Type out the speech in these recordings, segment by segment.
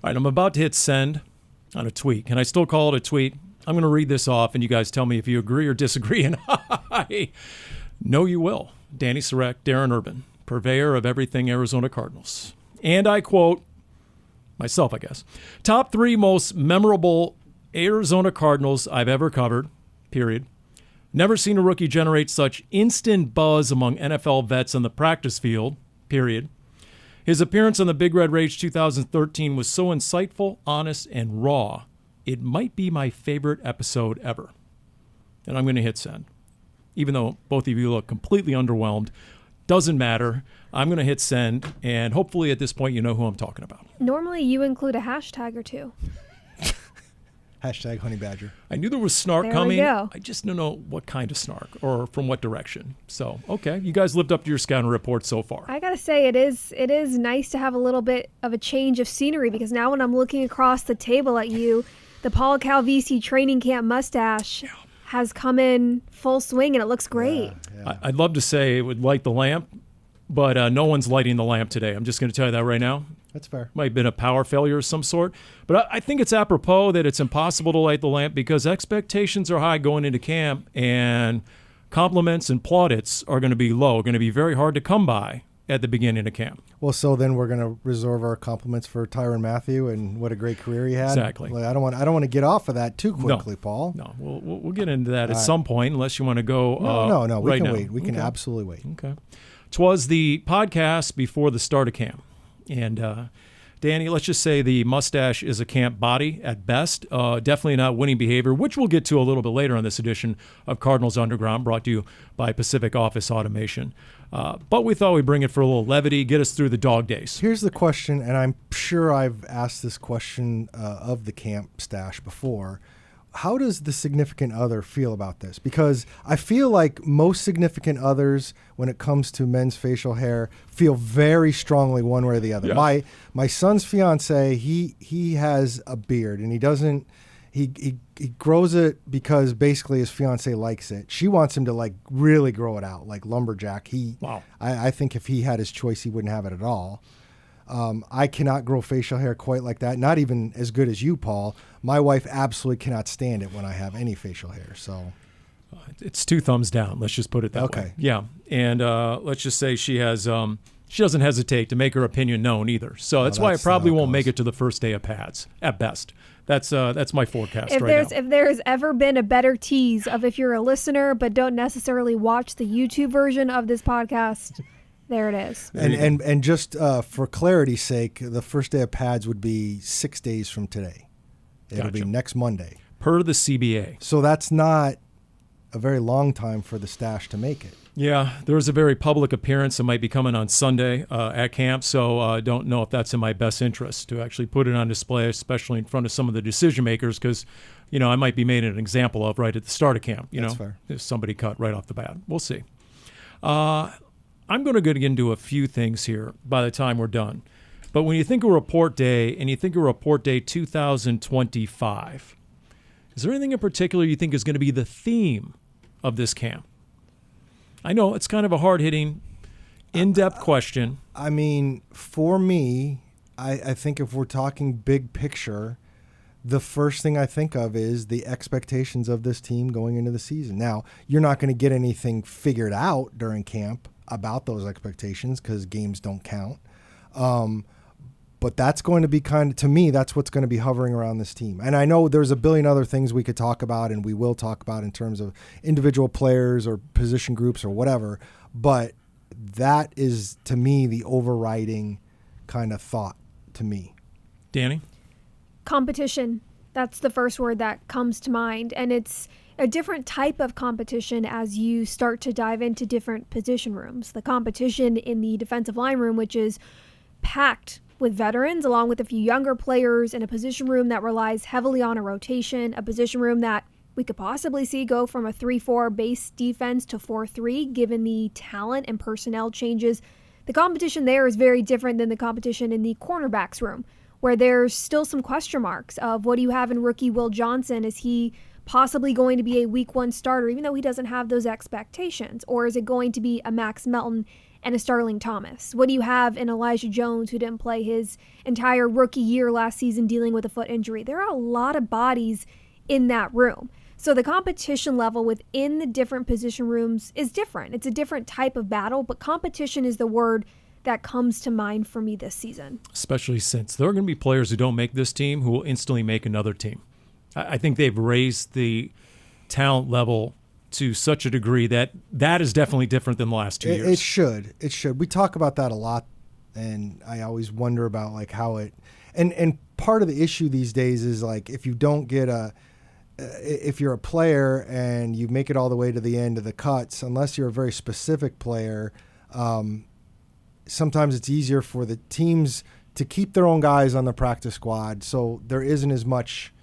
All right, I'm about to hit send on a tweet. Can I still call it a tweet? I'm going to read this off, and you guys tell me if you agree or disagree. And I know you will. Dani, Sureck, Darren Urban, purveyor of everything Arizona Cardinals. And I quote myself, I guess. Top 3 most memorable Arizona Cardinals I've ever covered, period. Never seen a rookie generate such instant buzz among NFL vets on the practice field, period. His appearance on the Big Red Rage 2013 was so insightful, honest, and raw. It might be my favorite episode ever. And I'm going to hit send. Even though both of you look completely underwhelmed, doesn't matter. I'm going to hit send, and hopefully at this point you know who I'm talking about. Normally you include a hashtag or two. Hashtag Honey Badger. I knew there was snark There coming. we go. I just don't know what kind of snark or from what direction. So, okay, you guys lived up to your scouting report so far. I gotta say, it is nice to have a little bit of a change of scenery, because now when I'm looking across the table at you, the Paul Calvisi training camp mustache has come in full swing, and it looks great. Yeah. I'd love to say it would light the lamp, but no one's lighting the lamp today. I'm just going to tell you that right now. That's fair. Might have been a power failure of some sort. But I think it's apropos that it's impossible to light the lamp because expectations are high going into camp, and compliments and plaudits are going to be low, going to be very hard to come by at the beginning of camp. Well, so then we're going to reserve our compliments for Tyrann Mathieu and what a great career he had. Exactly. Like, I don't want to get off of that too quickly, Paul. No, we'll get into that at some point, unless you want to go No. We right can now. wait. We can absolutely wait. Okay. 'Twas the podcast before the start of camp. And Dani, let's just say the mustache is a camp body at best. Definitely not winning behavior, which we'll get to a little bit later on this edition of Cardinals Underground, brought to you by Pacific Office Automation. But we thought we'd bring it for a little levity, get us through the dog days. Here's the question, and I'm sure I've asked this question of the camp stash before. How does the significant other feel about this? Because I feel like most significant others, when it comes to men's facial hair, feel very strongly one way or the other. Yeah. My son's fiance, he has a beard, and he doesn't. He grows it because basically his fiance likes it. She wants him to like really grow it out, like lumberjack. Wow. I think if he had his choice, he wouldn't have it at all. I cannot grow facial hair quite like that. Not even as good as you, Paul. My wife absolutely cannot stand it when I have any facial hair. So It's 2 thumbs down. Let's just put it that way. Okay. Yeah. And let's just say she has she doesn't hesitate to make her opinion known either. So that's why it that's probably how it won't make goes. it to the first day of pads at best. That's my forecast If right now. if there's ever been a better tease of if you're a listener but don't necessarily watch the YouTube version of this podcast, there it is. and just for clarity's sake, the first day of pads would be 6 days from today. It'll be Gotcha. next Monday. Per the CBA. So that's not a very long time for the stash to make it. Yeah, there's a very public appearance that might be coming on Sunday at camp, so I don't know if that's in my best interest to actually put it on display, especially in front of some of the decision makers, because, I might be made an example of right at the start of camp. That's fair. If somebody cut right off the bat. We'll see. I'm going to get into a few things here by the time we're done. But when you think of report day and you think of report day 2025, is there anything in particular you think is going to be the theme of this camp? I know it's kind of a hard-hitting, in-depth question. I mean, for me, I think if we're talking big picture, the first thing I think of is the expectations of this team going into the season. Now, you're not going to get anything figured out during camp about those expectations because games don't count. But that's going to be to me, that's what's going to be hovering around this team. And I know there's a billion other things we could talk about and we will talk about in terms of individual players or position groups or whatever. But that is, to me, the overriding kind of thought to me. Dani? Competition. That's the first word that comes to mind. And it's a different type of competition as you start to dive into different position rooms. The competition in the defensive line room, which is packed with veterans, along with a few younger players, in a position room that relies heavily on a rotation, a position room that we could possibly see go from a 3-4 base defense to 4-3, given the talent and personnel changes. The competition there is very different than the competition in the cornerbacks room, where there's still some question marks of what do you have in rookie Will Johnson? Is he possibly going to be a week 1 starter, even though he doesn't have those expectations? Or is it going to be a Max Melton and a Starling Thomas? What do you have in Elijah Jones, who didn't play his entire rookie year last season dealing with a foot injury? There are a lot of bodies in that room. So the competition level within the different position rooms is different. It's a different type of battle, but competition is the word that comes to mind for me this season. Especially since there are going to be players who don't make this team who will instantly make another team. I think they've raised the talent level to such a degree that is definitely different than the last 2 years. It should. We talk about that a lot, and I always wonder about like how it and part of the issue these days is like if you don't get if you're a player and you make it all the way to the end of the cuts, unless you're a very specific player, sometimes it's easier for the teams to keep their own guys on the practice squad. So there isn't as much,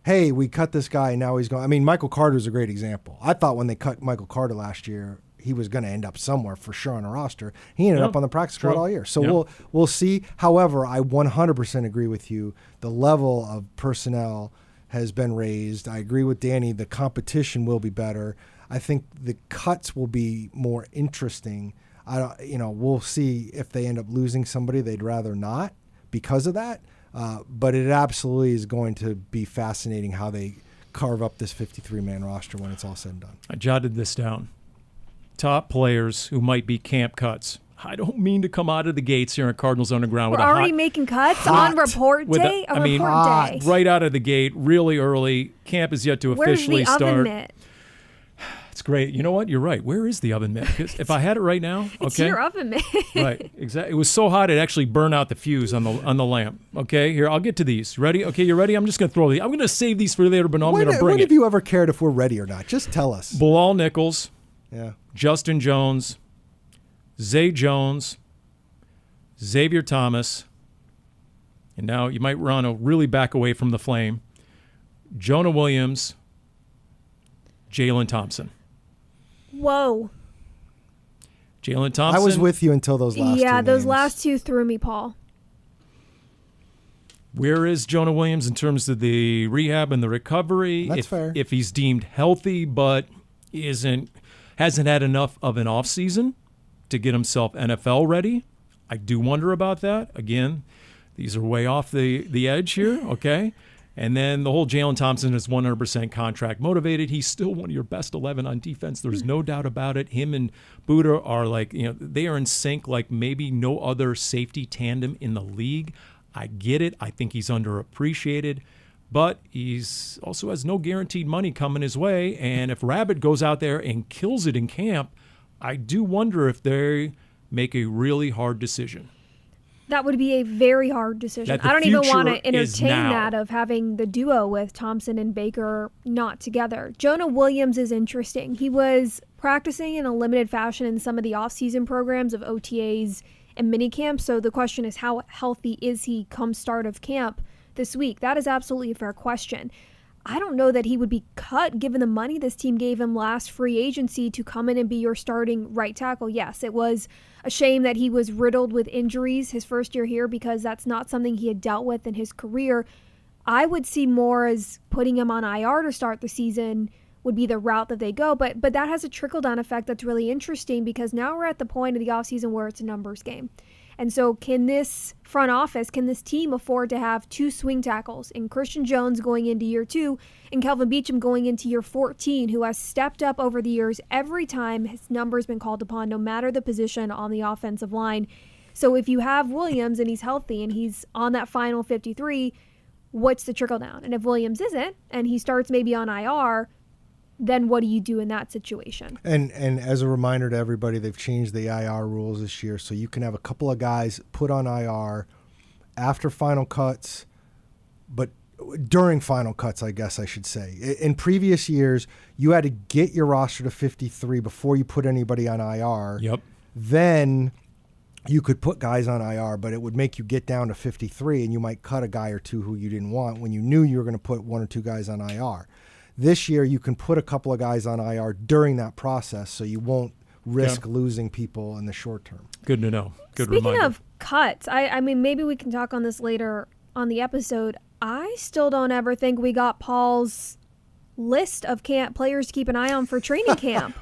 hey, we cut this guy, now he's going. I mean, Michael Carter's a great example. I thought when they cut Michael Carter last year, he was going to end up somewhere for sure on a roster. He ended up on the practice squad all year. So we'll see. However, I 100% agree with you. The level of personnel has been raised. I agree with Dani. The competition will be better. I think the cuts will be more interesting. We'll see if they end up losing somebody they'd rather not because of that. But it absolutely is going to be fascinating how they carve up this 53-man roster when it's all said and done. I jotted this down. Top players who might be camp cuts. I don't mean to come out of the gates here in Cardinals Underground with We're already making cuts on report day? Report day. Right out of the gate, really early. Camp is yet to officially start. Where's the oven mitt? It's great. You know what? You're right. Where is the oven mitt? If I had it right now, okay. It's your oven mitt. Right. Exactly. It was so hot it actually burned out the fuse on the lamp. Okay. Here, I'll get to these. Ready? Okay, you ready? I'm just going to throw these. I'm going to save these for later, but I'm going to bring it. When have you ever cared if we're ready or not? Just tell us. Bilal Nichols. Yeah. Justin Jones. Zay Jones. Xavier Thomas. And now you might want to really back away from the flame. Jonah Williams. Jalen Thompson. Whoa. Jalen Thompson. I was with you until those last two Yeah, those names. last two threw me, Paul. Where is Jonah Williams in terms of the rehab and the recovery? That's fair. If he's deemed healthy but hasn't had enough of an offseason to get himself NFL ready, I do wonder about that. Again, these are way off the edge here, okay? And then the whole Jalen Thompson is 100% contract motivated. He's still one of your best 11 on defense. There's no doubt about it. Him and Buddha are like, they are in sync like maybe no other safety tandem in the league. I get it. I think he's underappreciated, but he's also has no guaranteed money coming his way. And if Rabbit goes out there and kills it in camp, I do wonder if they make a really hard decision. That would be a very hard decision. I don't even want to entertain that of having the duo with Thompson and Baker not together. Jonah Williams is interesting. He was practicing in a limited fashion in some of the off-season programs of OTAs and minicamp. So the question is, how healthy is he come start of camp this week? That is absolutely a fair question. I don't know that he would be cut given the money this team gave him last free agency to come in and be your starting right tackle. Yes, it was a shame that he was riddled with injuries his first year here because that's not something he had dealt with in his career. I would see more as putting him on IR to start the season would be the route that they go. But that has a trickle-down effect that's really interesting because now we're at the point of the offseason where it's a numbers game. And so can this front office, can this team afford to have two swing tackles in Christian Jones going into year 2 and Kelvin Beachum going into year 14, who has stepped up over the years every time his number's been called upon, no matter the position on the offensive line. So if you have Williams and he's healthy and he's on that final 53, what's the trickle down? And if Williams isn't and he starts maybe on IR, then what do you do in that situation? And as a reminder to everybody, they've changed the IR rules this year, so you can have a couple of guys put on IR after final cuts, but during final cuts, I guess I should say. In previous years, you had to get your roster to 53 before you put anybody on IR. Yep. Then you could put guys on IR, but it would make you get down to 53, and you might cut a guy or two who you didn't want when you knew you were going to put one or two guys on IR. This year, you can put a couple of guys on IR during that process, so you won't risk losing people in the short term. Good to know. Good Speaking reminder. of cuts, I mean, maybe we can talk on this later on the episode. I still don't ever think we got Paul's list of camp players to keep an eye on for training camp.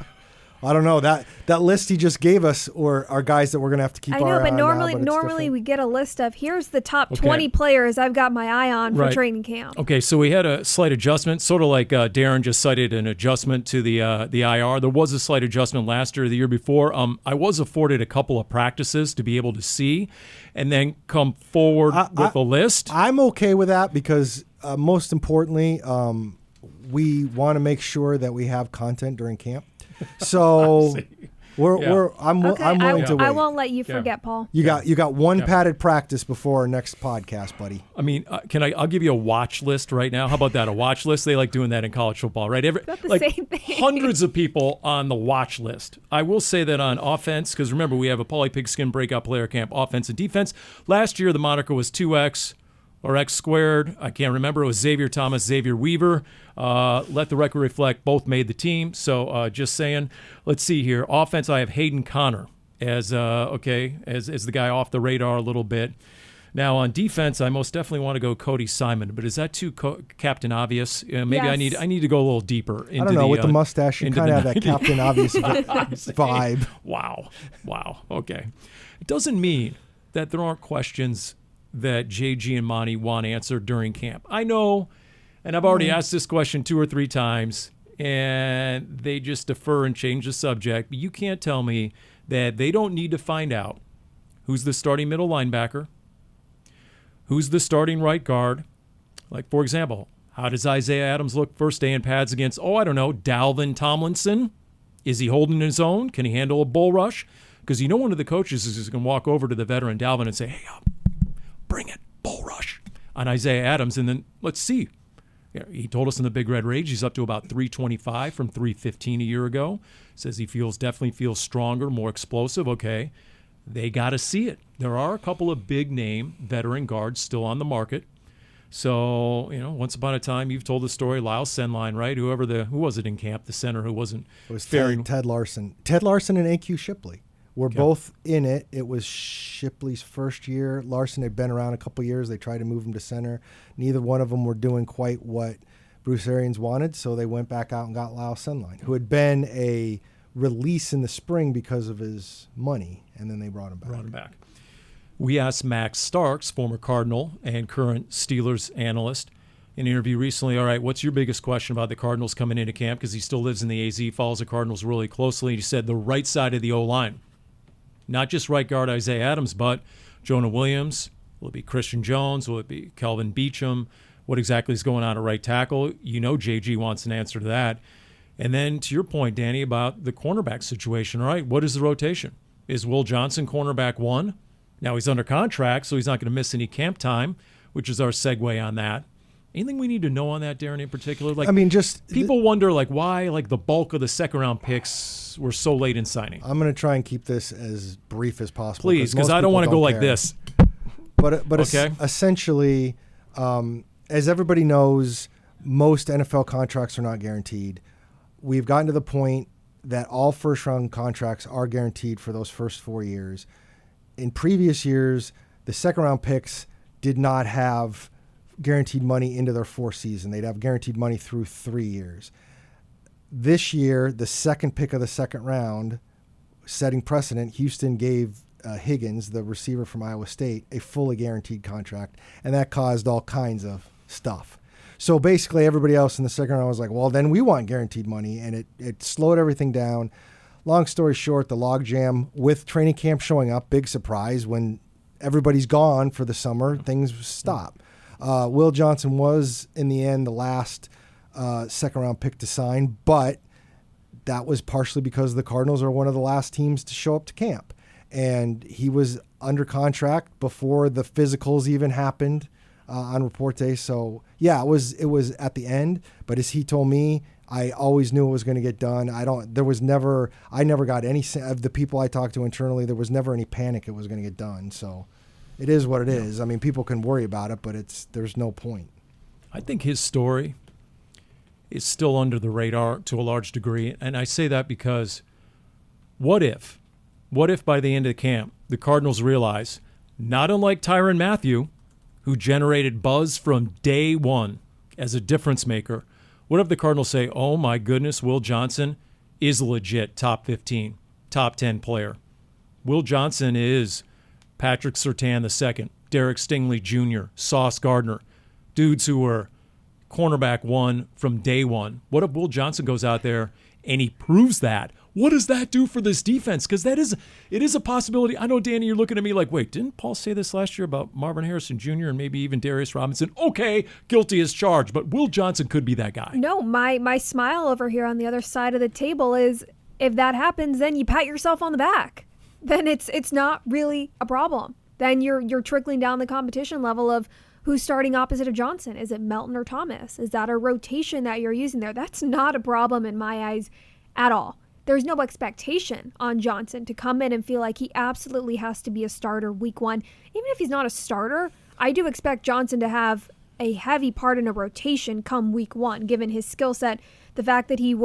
I don't know that list he just gave us, or are guys that we're gonna have to keep. I know, our but eye normally, on now, but it's normally different. we get a list of here's the top 20 players I've got my eye on for Right. training camp. Okay, so we had a slight adjustment, sort of like Darren just cited an adjustment to the IR. There was a slight adjustment last year or the year before. I was afforded a couple of practices to be able to see and then come forward with a list. I'm okay with that because most importantly, we want to make sure that we have content during camp. So I'm willing to wait. I won't let you forget, Paul. You got one padded practice before our next podcast, buddy. I mean, I'll give you a watch list right now. How about that? A watch list? They like doing that in college football, right? Not the same thing. Hundreds of people on the watch list. I will say that on offense, because remember, we have a Paulie Pigskin breakout player camp, offense and defense. Last year, the moniker was 2X or X squared. I can't remember. It was Xavier Thomas, Xavier Weaver. Let the record reflect, both made the team. So just saying. Let's see here. Offense, I have Hayden Connor as the guy off the radar a little bit. Now on defense, I most definitely want to go Cody Simon, but is that too Captain Obvious? Maybe Yes. I need to go a little deeper. Into I don't know. With the mustache, you kind of have that Captain Obvious vibe. Wow. Okay. It doesn't mean that there aren't questions that JG and Monty want answered during camp. I know, and I've already asked this question 2 or 3 times, and they just defer and change the subject. But you can't tell me that they don't need to find out who's the starting middle linebacker, who's the starting right guard. Like, for example, how does Isaiah Adams look first day in pads against, Dalvin Tomlinson? Is he holding his own? Can he handle a bull rush? Because one of the coaches is going to walk over to the veteran Dalvin and say, hey, bring it, bull rush on Isaiah Adams, and then let's see. He told us in the Big Red Rage he's up to about 325 from 315 a year ago. Says he definitely feels stronger, more explosive. Okay, they got to see it. There are a couple of big-name veteran guards still on the market. So, once upon a time, you've told the story, Lyle Senline, right? Who was it in camp? The center who wasn't It was faring. Ted Larson. Ted Larson and AQ Shipley were both in it. It was Shipley's first year. Larson had been around a couple years. They tried to move him to center. Neither one of them were doing quite what Bruce Arians wanted, so they went back out and got Lyle Senline, who had been a release in the spring because of his money, and then they brought him back. We asked Max Starks, former Cardinal and current Steelers analyst, in an interview recently, all right, what's your biggest question about the Cardinals coming into camp? Because he still lives in the AZ, follows the Cardinals really closely. He said the right side of the O-line. Not just right guard Isaiah Adams, but Jonah Williams. Will it be Christian Jones? Will it be Kelvin Beachum? What exactly is going on at right tackle? JG wants an answer to that. And then to your point, Dani, about the cornerback situation, all right, what is the rotation? Is Will Johnson cornerback 1? Now he's under contract, so he's not going to miss any camp time, which is our segue on that. Anything we need to know on that, Darren, in particular? People wonder, why, the bulk of the second-round picks were so late in signing. I'm going to try and keep this as brief as possible. Please, because I don't want to go like this. But okay. Essentially, as everybody knows, most NFL contracts are not guaranteed. We've gotten to the point that all first-round contracts are guaranteed for those first 4 years. In previous years, the second-round picks did not have guaranteed money into their fourth season. They'd have guaranteed money through 3 years. This year, the second pick of the second round, setting precedent, Houston gave Higgins, the receiver from Iowa State, a fully guaranteed contract, and that caused all kinds of stuff. So basically everybody else in the second round was like, well, then we want guaranteed money, and it slowed everything down. Long story short, the logjam with training camp showing up, big surprise, when everybody's gone for the summer, things stop. Will Johnson was, in the end, the last second-round pick to sign, but that was partially because the Cardinals are one of the last teams to show up to camp. And he was under contract before the physicals even happened on report day. So, yeah, it was at the end. But as he told me, I always knew it was going to get done. I never got any of the people I talked to internally. There was never any panic it was going to get done. So it is what it is. I mean, people can worry about it, but there's no point. I think his story is still under the radar to a large degree. And I say that because what if by the end of the camp, the Cardinals realize, not unlike Tyrann Mathieu, who generated buzz from day one as a difference maker, what if the Cardinals say, oh my goodness, Will Johnson, is a legit top 15, top 10 player. Will Johnson is Patrick Surtain II, Derek Stingley Jr., Sauce Gardner, dudes who were cornerback one from day one. What if Will Johnson goes out there and he proves that? What does that do for this defense? Because it is a possibility. I know, Dani, you're looking at me like, wait, didn't Paul say this last year about Marvin Harrison Jr. and maybe even Darius Robinson? Okay, guilty as charged, but Will Johnson could be that guy. No, my smile over here on the other side of the table is if that happens, then you pat yourself on the back. Then it's not really a problem. Then you're trickling down the competition level of who's starting opposite of Johnson. Is it Melton or Thomas? Is that a rotation that you're using there? That's not a problem in my eyes at all. There's no expectation on Johnson to come in and feel like he absolutely has to be a starter week one. Even if he's not a starter, I do expect Johnson to have a heavy part in a rotation come week one, given his skill set. The fact that he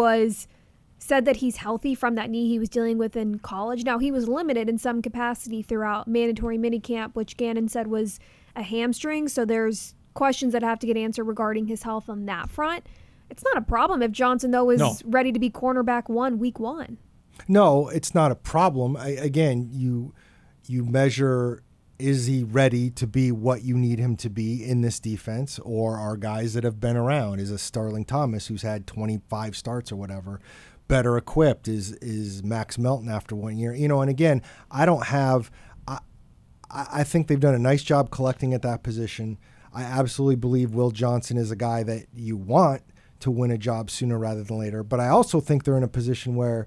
said that he's healthy from that knee he was dealing with in college. Now, he was limited in some capacity throughout mandatory minicamp, which Gannon said was a hamstring. So there's questions that have to get answered regarding his health on that front. It's not a problem if Johnson, though, is ready to be cornerback one week one. No, it's not a problem. Again, you measure, is he ready to be what you need him to be in this defense, or are guys that have been around? Is a Starling Thomas, who's had 25 starts or whatever, better equipped? Is Max Melton after 1 year? And again, I think they've done a nice job collecting at that position. I absolutely believe Will Johnson is a guy that you want to win a job sooner rather than later. But I also think they're in a position where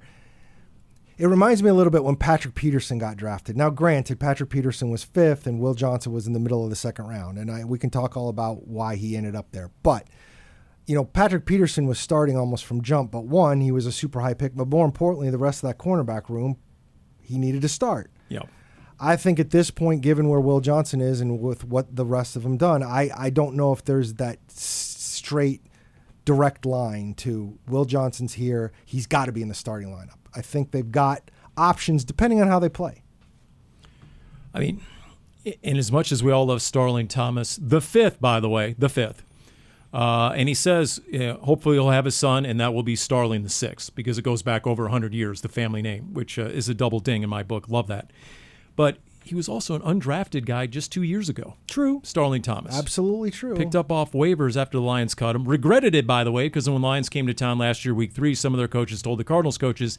it reminds me a little bit when Patrick Peterson got drafted. Now, granted, Patrick Peterson was 5th and Will Johnson was in the middle of the 2nd round. And we can talk all about why he ended up there. But, Patrick Peterson was starting almost from jump. But one, he was a super high pick. But more importantly, the rest of that cornerback room, he needed to start. Yeah. I think at this point, given where Will Johnson is and with what the rest of them done, I don't know if there's that straight direct line to Will Johnson's here. He's got to be in the starting lineup. I think they've got options depending on how they play. I mean, in as much as we all love Starling Thomas, the 5th, by the way, the 5th. And he says, hopefully he'll have a son, and that will be Starling the 6th, because it goes back over 100 years, the family name, which is a double ding in my book. Love that. But he was also an undrafted guy just 2 years ago. True. Starling Thomas. Absolutely true. Picked up off waivers after the Lions cut him. Regretted it, by the way, because when Lions came to town last year, week 3, some of their coaches told the Cardinals coaches,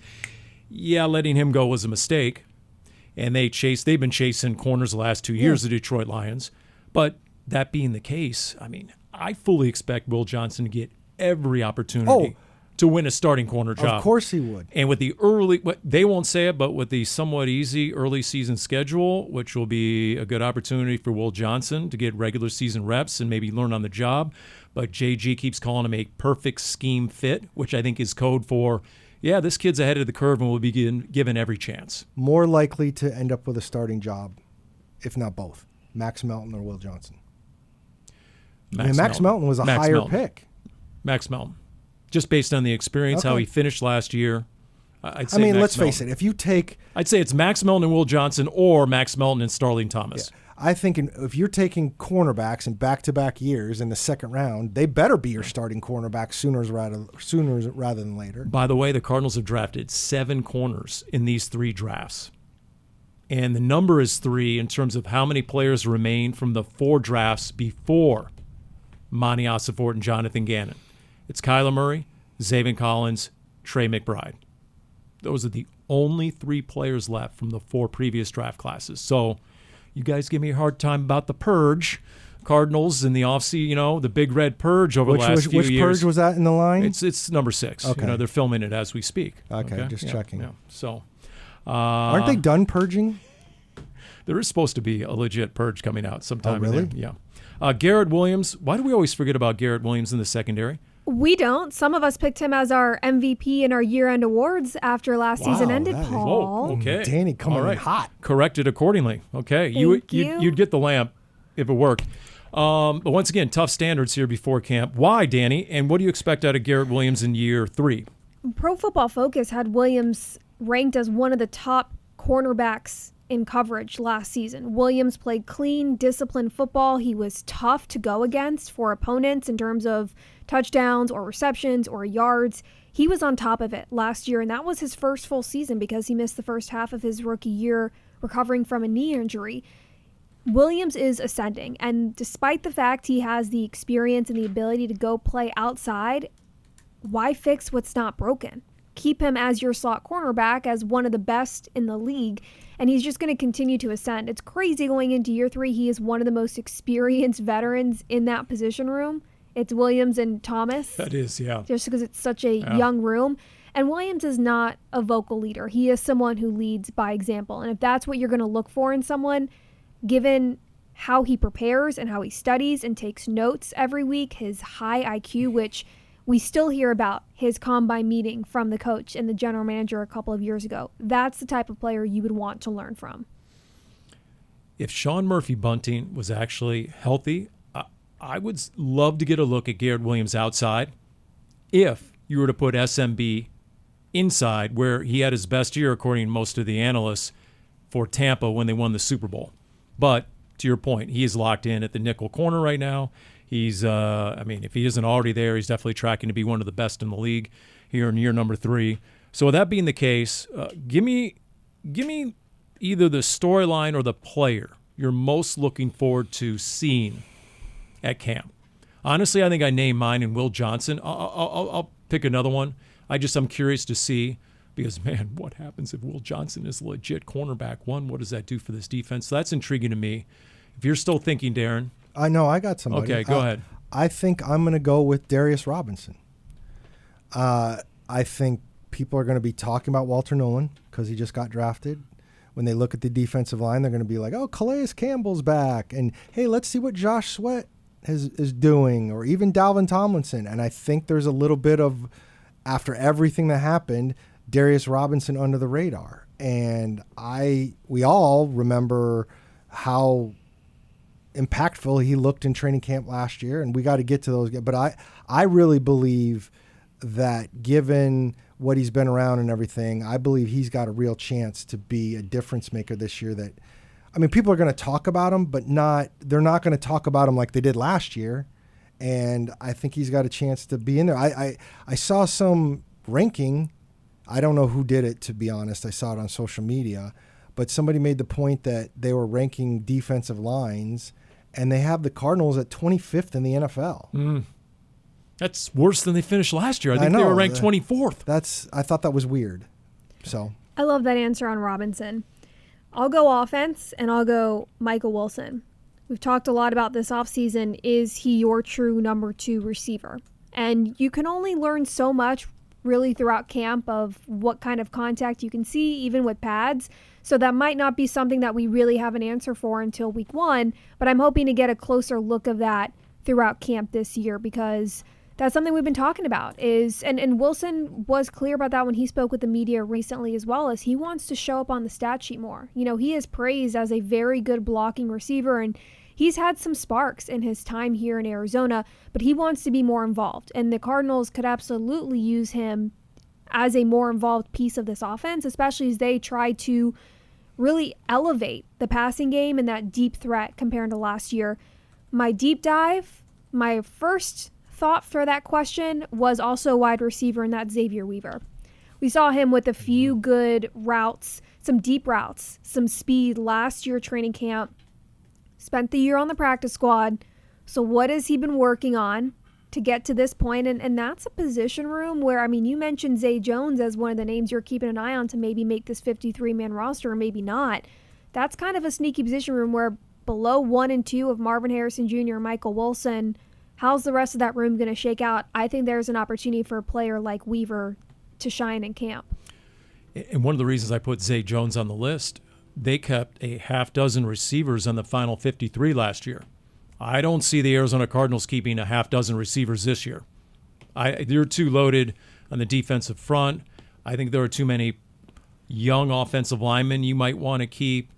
letting him go was a mistake. And they've been chasing corners the last 2 years, the Detroit Lions. But that being the case, I mean, I fully expect Will Johnson to get every opportunity to win a starting corner job. Of course he would. And with the they won't say it, but with the somewhat easy early season schedule, which will be a good opportunity for Will Johnson to get regular season reps and maybe learn on the job. But JG keeps calling him a perfect scheme fit, which I think is code for, this kid's ahead of the curve and will be given every chance. More likely to end up with a starting job, if not both, Max Melton or Will Johnson. Max Melton was a higher pick. Max Melton. Just based on the experience, how he finished last year, I'd say let's face it. If you take... I'd say it's Max Melton and Will Johnson or Max Melton and Starling Thomas. Yeah. I think if you're taking cornerbacks in back-to-back years in the 2nd round, they better be your starting cornerback sooner rather than later. By the way, the Cardinals have drafted 7 corners in these 3 drafts. And the number is 3 in terms of how many players remain from the 4 drafts before Monty Ossenfort and Jonathan Gannon. It's Kyler Murray, Zaven Collins, Trey McBride. Those are the only 3 players left from the 4 previous draft classes. So you guys give me a hard time about the purge. Cardinals in the offseason, the big red purge over the last few years. Which purge was that in the line? It's number 6. Okay. They're filming it as we speak. Okay, just checking. Yeah. So, aren't they done purging? There is supposed to be a legit purge coming out sometime. Oh, really? In there. Yeah. Garrett Williams. Why do we always forget about Garrett Williams in the secondary? We don't. Some of us picked him as our MVP in our year-end awards after last season ended, Paul. Whoa, okay. Dani coming in hot. Corrected accordingly. Okay. You'd get the lamp if it worked. But once again, tough standards here before camp. Why, Dani? And what do you expect out of Garrett Williams in year 3? Pro Football Focus had Williams ranked as one of the top cornerbacks in coverage last season. Williams played clean, disciplined football. He was tough to go against for opponents in terms of touchdowns or receptions or yards. he was on top of it last year, and that was his first full season because he missed the first half of his rookie year recovering from a knee injury. Williams is ascending, and despite the fact he has the experience and the ability to go play outside, why fix what's not broken? Keep him as your slot cornerback, as one of the best in the league, and he's just going to continue to ascend. It's crazy going into year 3. He is one of the most experienced veterans in that position room. It's Williams and Thomas. That is, yeah. Just because it's such a young room. And Williams is not a vocal leader. He is someone who leads by example. And if that's what you're going to look for in someone, given how he prepares and how he studies and takes notes every week, his high IQ, which we still hear about his combine meeting from the coach and the general manager a couple of years ago, that's the type of player you would want to learn from. If Sean Murphy-Bunting was actually healthy, I would love to get a look at Garrett Williams outside if you were to put SMB inside, where he had his best year, according to most of the analysts, for Tampa when they won the Super Bowl. But to your point, he is locked in at the nickel corner right now. He's, if he isn't already there, he's definitely tracking to be one of the best in the league here in year number 3. So with that being the case, give me either the storyline or the player you're most looking forward to seeing at camp. Honestly, I think I named mine and Will Johnson. I'll pick another one. I'm curious to see, because, man, what happens if Will Johnson is a legit cornerback one? What does that do for this defense? So that's intriguing to me. If you're still thinking, Darren. I know, I got somebody. Okay, go ahead. I think I'm going to go with Darius Robinson. I think people are going to be talking about Walter Nolan because he just got drafted. When they look at the defensive line, they're going to be like, oh, Calais Campbell's back. And, hey, let's see what Josh Sweat is doing, or even Dalvin Tomlinson. And I think there's a little bit of, after everything that happened, Darius Robinson under the radar. And we all remember how impactful he looked in training camp last year, and we got to get to those. But I really believe that given what he's been around and everything, I believe he's got a real chance to be a difference maker this year. People are going to talk about him, but they're not going to talk about him like they did last year. And I think he's got a chance to be in there. I saw some ranking. I don't know who did it, to be honest. I saw it on social media, but somebody made the point that they were ranking defensive lines, and they have the Cardinals at 25th in the NFL. That's worse than they finished last year. I think they were ranked 24th. I thought that was weird. So I love that answer on Robinson. I'll go offense, and I'll go Michael Wilson. We've talked a lot about this offseason. Is he your true number 2 receiver? And you can only learn so much really throughout camp of what kind of contact you can see, even with pads. So that might not be something that we really have an answer for until week 1, but I'm hoping to get a closer look of that throughout camp this year, because that's something we've been talking about and Wilson was clear about that when he spoke with the media recently as well, as he wants to show up on the stat sheet more. He is praised as a very good blocking receiver, and he's had some sparks in his time here in Arizona, but he wants to be more involved, and the Cardinals could absolutely use him as a more involved piece of this offense, especially as they try to really elevate the passing game and that deep threat compared to last year. My deep dive, my first thought for that question was also wide receiver, and that's Xavier Weaver. We saw him with a few good routes, some deep routes, some speed last year training camp. Spent the year on the practice squad. So what has he been working on to get to this point? And that's a position room where, you mentioned Zay Jones as one of the names you're keeping an eye on to maybe make this 53-man roster, or maybe not. That's kind of a sneaky position room where below 1 and 2 of Marvin Harrison Jr. and Michael Wilson, how's the rest of that room going to shake out? I think there's an opportunity for a player like Weaver to shine in camp. And one of the reasons I put Zay Jones on the list, they kept a half dozen receivers on the final 53 last year. I don't see the Arizona Cardinals keeping a half dozen receivers this year. They're too loaded on the defensive front. I think there are too many young offensive linemen you might want to keep.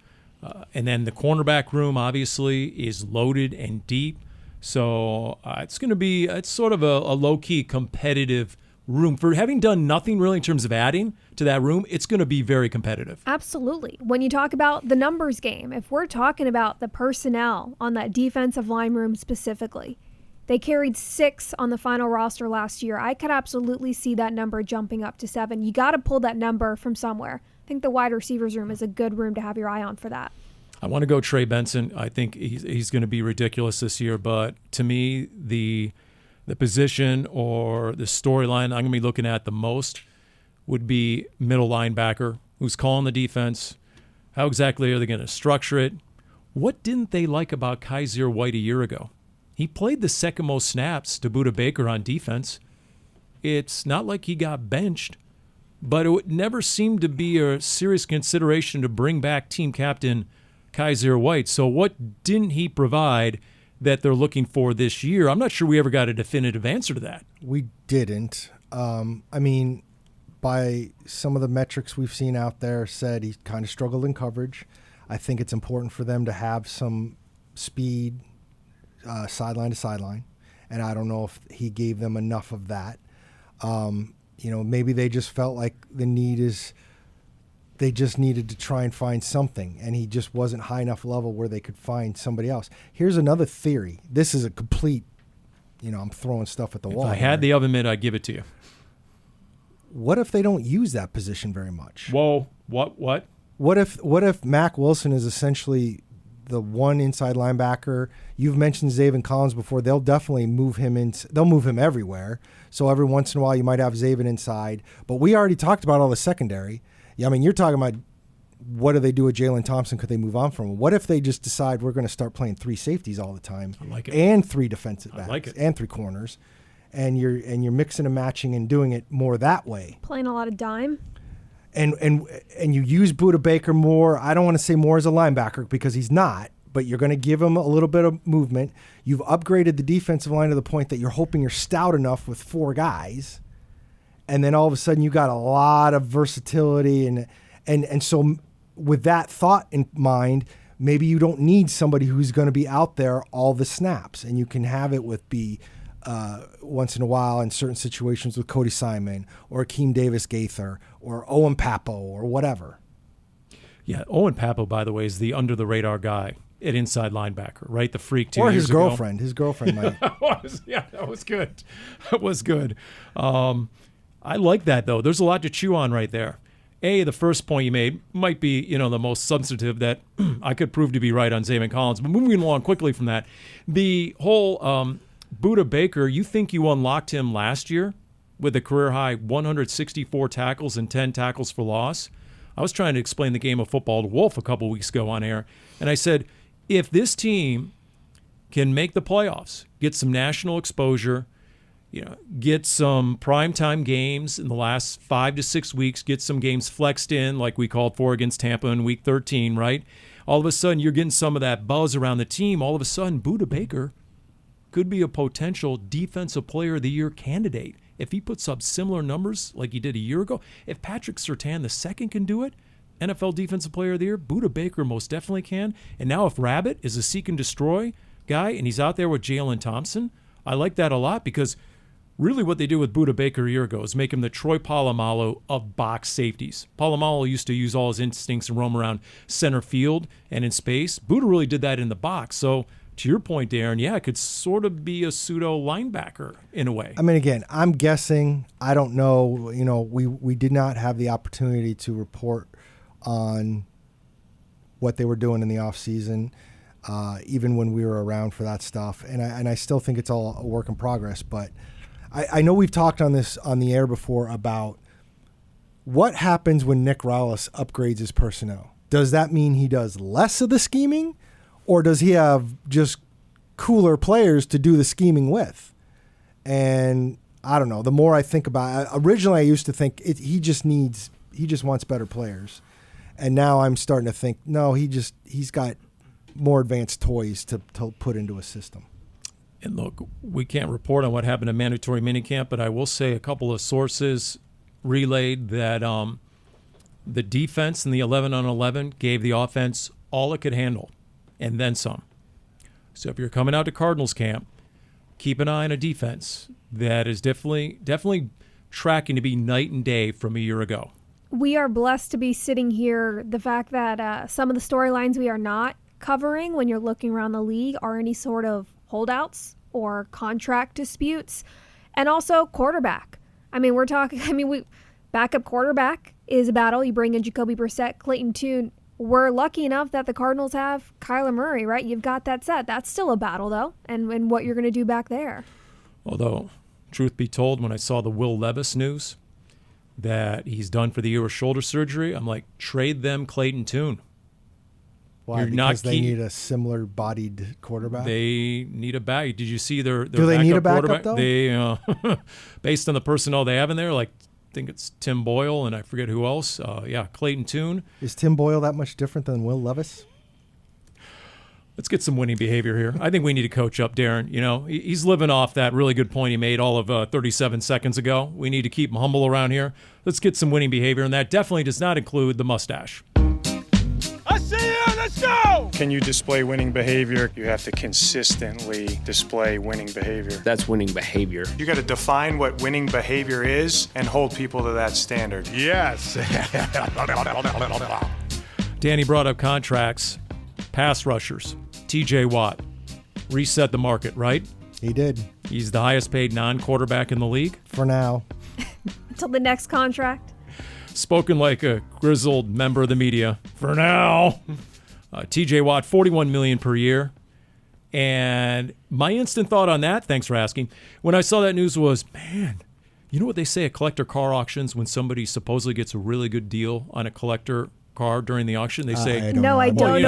And then the cornerback room, obviously, is loaded and deep. So it's sort of a low-key competitive room. For having done nothing really in terms of adding to that room, it's going to be very competitive. Absolutely. When you talk about the numbers game, if we're talking about the personnel on that defensive line room specifically, They carried 6 on the final roster last year. I could absolutely see that number jumping up to 7. You got to pull that number from somewhere. I think the wide receivers room is a good room to have your eye on for that. I want to go Trey Benson. I think he's going to be ridiculous this year. But to me, the position or the storyline I'm going to be looking at the most would be middle linebacker, who's calling the defense. How exactly are they going to structure it? What didn't they like about Kaiser White a year ago? He played the second most snaps to Budda Baker on defense. It's not like he got benched, but it never seemed to be a serious consideration to bring back team captain Kaiser White. So what didn't he provide that they're looking for this year? I'm not sure we ever got a definitive answer to that. We didn't. I mean, by some of the metrics we've seen out there, said he kind of struggled in coverage. I think it's important for them to have some speed sideline to sideline, and I don't know if he gave them enough of that. Maybe they just felt like they just needed to try and find something, and he just wasn't high enough level where they could find somebody else. Here's another theory. This is a complete, I'm throwing stuff at the wall. If I had the oven mitt, I'd give it to you. What if they don't use that position very much? Whoa, what? What if Mack Wilson is essentially the one inside linebacker? You've mentioned Zaven Collins before. They'll definitely move him in. They'll move him everywhere. So every once in a while you might have Zaven inside. But we already talked about all the secondary. Yeah, I mean, you're talking about what do they do with Jalen Thompson? Could they move on from him? What if they just decide we're going to start playing 3 safeties all the time? I like it. And 3 defensive backs. I like it. And 3 corners. And you're mixing and matching and doing it more that way. Playing a lot of dime. And you use Budda Baker more. I don't want to say more as a linebacker because he's not, but you're going to give him a little bit of movement. You've upgraded the defensive line to the point that you're hoping you're stout enough with 4 guys. And then all of a sudden you got a lot of versatility. And so with that thought in mind, maybe you don't need somebody who's going to be out there all the snaps. And you can have it with once in a while in certain situations with Cody Simon or Akeem Davis-Gaither or Owen Papo or whatever. Yeah, Owen Papo, by the way, is the under-the-radar guy at inside linebacker, right? The freak 2 or years his ago. girlfriend. His girlfriend might. Yeah, that was good. That was good. I like that, though. There's a lot to chew on right there. The first point you made might be, the most substantive that I could prove to be right on Zaven Collins. But moving along quickly from that, the whole Budda Baker, you think you unlocked him last year with a career-high 164 tackles and 10 tackles for loss? I was trying to explain the game of football to Wolf a couple weeks ago on air, and I said, if this team can make the playoffs, get some national exposure, get some primetime games in the last 5 to 6 weeks, get some games flexed in like we called for against Tampa in Week 13, right? All of a sudden, you're getting some of that buzz around the team. All of a sudden, Budda Baker could be a potential Defensive Player of the Year candidate. If he puts up similar numbers like he did a year ago, if Patrick Surtain II can do it, NFL Defensive Player of the Year, Budda Baker most definitely can. And now if Rabbit is a seek and destroy guy and he's out there with Jalen Thompson, I like that a lot because really what they did with Budda Baker a year ago is make him the Troy Polamalu of box safeties. Polamalu used to use all his instincts and roam around center field and in space. Budda really did that in the box. So to your point, Darren, yeah, it could sort of be a pseudo linebacker in a way. I mean, again, I'm guessing. I don't know. We did not have the opportunity to report on what they were doing in the offseason, even when we were around for that stuff. And I still think it's all a work in progress. But I know we've talked on this on the air before about what happens when Nick Rallis upgrades his personnel. Does that mean he does less of the scheming? Or does he have just cooler players to do the scheming with? And I don't know. The more I think about it, originally I used to think he just wants better players. And now I'm starting to think, no, he's got more advanced toys to put into a system. And look, we can't report on what happened at mandatory minicamp, but I will say a couple of sources relayed that the defense in the 11-on-11 gave the offense all it could handle. And then some. So if you're coming out to Cardinals camp, keep an eye on a defense that is definitely tracking to be night and day from a year ago. We are blessed to be sitting here. The fact that some of the storylines we are not covering when you're looking around the league are any sort of holdouts or contract disputes. And also quarterback. I mean, backup quarterback is a battle. You bring in Jacoby Brissett, Clayton Tune. We're lucky enough that the Cardinals have Kyler Murray, right? You've got that set. That's still a battle, though, and what you're going to do back there. Although, truth be told, when I saw the Will Levis news that he's done for the year with shoulder surgery, I'm like, trade them Clayton Tune. Why? Because they need a similar-bodied quarterback? They need a back. Did you see their Do they need a backup, though? They, based on the personnel they have in there, like I think it's Tim Boyle and I forget who else. Clayton Tune. Is Tim Boyle that much different than Will Levis? Let's get some winning behavior here. I think we need to coach up Darren. You know, he's living off that really good point he made all of 37 seconds ago. We need to keep him humble around here. Let's get some winning behavior, and that definitely does not include the mustache. I see you. Let's go! Can you display winning behavior? You have to consistently display winning behavior. That's winning behavior. You got to define what winning behavior is and hold people to that standard. Yes. Dani brought up contracts, pass rushers, TJ Watt. Reset the market, right? He did. He's the highest paid non-quarterback in the league. For now. Until the next contract. Spoken like a grizzled member of the media. For now. TJ Watt, $41 million per year. And my instant thought on that, thanks for asking, when I saw that news was, man, you know what they say at collector car auctions when somebody supposedly gets a really good deal on a collector car during the auction? They say, I don't know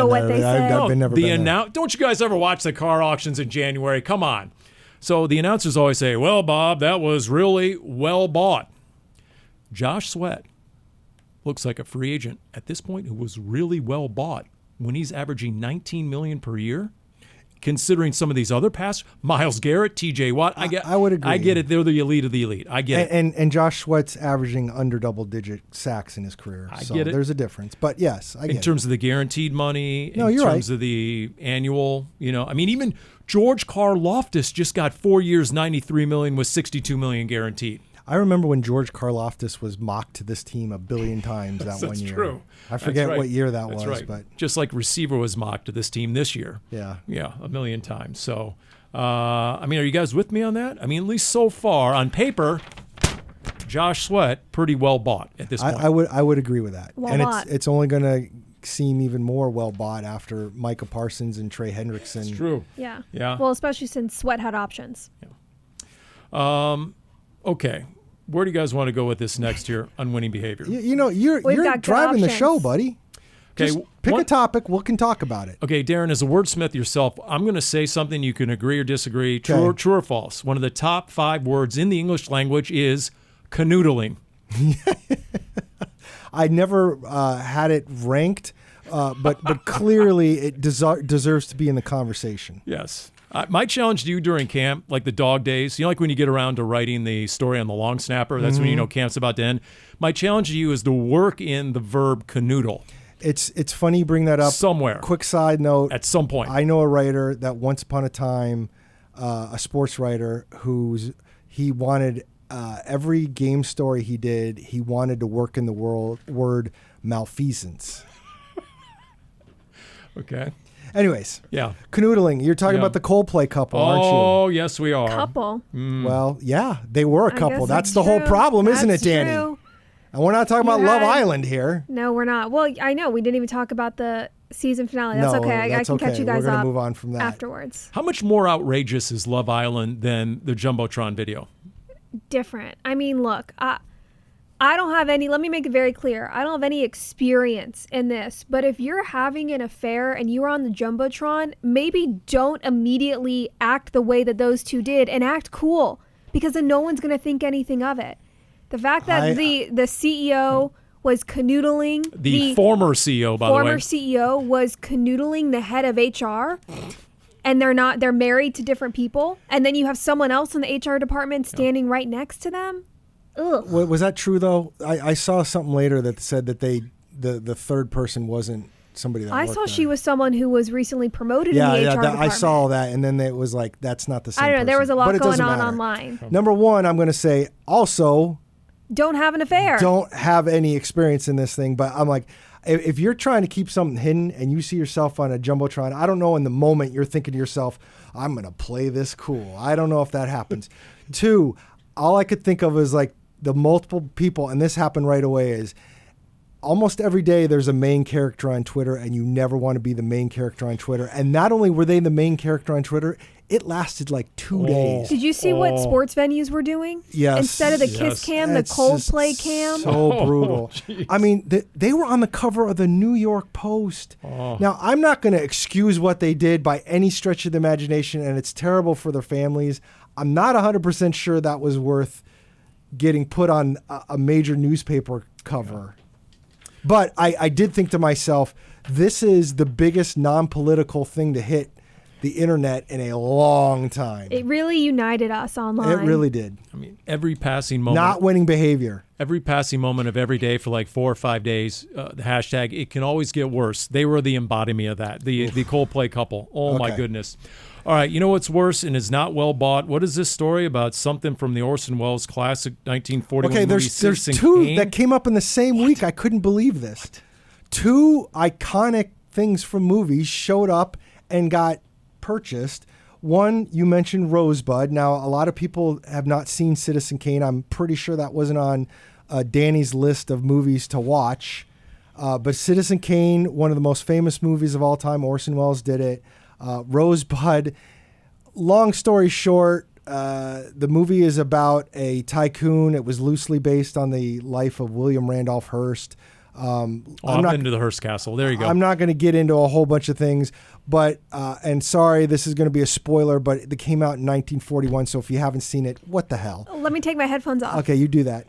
what they say. Don't you guys ever watch the car auctions in January? Come on. So the announcers always say, well, Bob, that was really well bought. Josh Sweat looks like a free agent at this point who was really well bought when he's averaging $19 million per year. Considering some of these other pass, Myles Garrett, TJ Watt, I would agree. I get it. They're the elite of the elite. I get it. And Josh Sweat's averaging under double-digit sacks in his career. I get it. There's a difference. But yes, I get it. In terms of the guaranteed money, in you're terms right. of the annual, I mean, even George Karlaftis just got 4 years, $93 million with $62 million guaranteed. I remember when George Karlaftis was mocked to this team a billion times that one year. That's true. I forget right. what year that That's was, right. but just like receiver was mocked to this team this year. Yeah, a million times. So, I mean, are you guys with me on that? I mean, at least so far on paper, Josh Sweat pretty well bought at this point. I would agree with that. Well and bought. it's only going to seem even more well bought after Micah Parsons and Trey Hendrickson. It's true. Yeah. Yeah. Well, especially since Sweat had options. Yeah. Okay. Where do you guys want to go with this next here on winning behavior? You're got driving the options. show, buddy. Okay, Just pick a topic. We can talk about it. Okay, Darren, as a wordsmith yourself, I'm going to say something you can agree or disagree, Okay. true or false. One of the top 5 words in the English language is canoodling. I never had it ranked, but clearly it deserves to be in the conversation. Yes. My challenge to you during camp, like the dog days, like when you get around to writing the story on the long snapper, that's when you know camp's about to end. My challenge to you is to work in the verb canoodle. It's funny you bring that up. Somewhere. Quick side note. At some point. I know a writer that once upon a time, a sports writer he wanted every game story he did, he wanted to work in the word malfeasance. Okay. Anyways, Yeah. canoodling. You're talking Yeah. about the Coldplay couple, aren't you? Oh, yes, we are. Couple. Well, yeah, they were a I couple. guess That's it's the whole true. problem, isn't it, That's Dani? true. And we're not talking about You Love had- Island here. No, we're not. Well, I know we didn't even talk about the season finale. That's No, okay. I that's can catch okay. you guys We're gonna up move on from that. afterwards. How much more outrageous is Love Island than the Jumbotron video? Different. I mean, look, I don't have any, let me make it very clear. I don't have any experience in this, but if you're having an affair and you're on the Jumbotron, maybe don't immediately act the way that those two did and act cool, because then no one's going to think anything of it. The fact that the CEO was canoodling, The former CEO, by the way. former CEO was canoodling the head of HR, and they're married to different people, and then you have someone else in the HR department standing right next to them. Ugh. Was that true though? I saw something later that said that the third person wasn't somebody that I worked saw there. she was someone who was recently promoted in the HR department. I saw that, and then it was like that's not the same. I don't know. There was a person. lot But it going doesn't on matter. online. Number one, I'm going to say also Don't have an affair. don't have any experience in this thing, but I'm like, If you're trying to keep something hidden and you see yourself on a Jumbotron, I don't know in the moment you're thinking to yourself, I'm going to play this cool. I don't know if that happens. 2, all I could think of is like the multiple people, and this happened right away, is almost every day there's a main character on Twitter and you never want to be the main character on Twitter. And not only were they the main character on Twitter, it lasted like 2 days. Did you see what sports venues were doing? Yes. Instead of the Kiss cam, the Coldplay cam. So brutal. I mean, they were on the cover of the New York Post. Now, I'm not going to excuse what they did by any stretch of the imagination, and it's terrible for their families. I'm not 100% sure that was worth getting put on a major newspaper cover. But I did think to myself, this is the biggest non-political thing to hit the internet in a long time. It really united us online. It really did. I mean, every passing moment. Not winning behavior. Every passing moment of every day for like 4 or 5 days, the hashtag, it can always get worse. They were the embodiment of that, the Coldplay couple. Oh, my goodness. All right, you know what's worse and is not well bought? What is this story about something from the Orson Welles classic 1941 movie? There's Citizen 2 Kane? that came up in the same week. I couldn't believe this. 2 iconic things from movies showed up and got purchased. One, you mentioned Rosebud. Now, a lot of people have not seen Citizen Kane. I'm pretty sure that wasn't on Dani's list of movies to watch. But Citizen Kane, one of the most famous movies of all time. Orson Welles did it. Rosebud. Long story short, the movie is about a tycoon. It was loosely based on the life of William Randolph Hearst. I'm not into the Hearst Castle. There you go. I'm not going to get into a whole bunch of things, but and sorry, this is going to be a spoiler, but it came out in 1941. So if you haven't seen it, what the hell? Let me take my headphones off. Okay, you do that.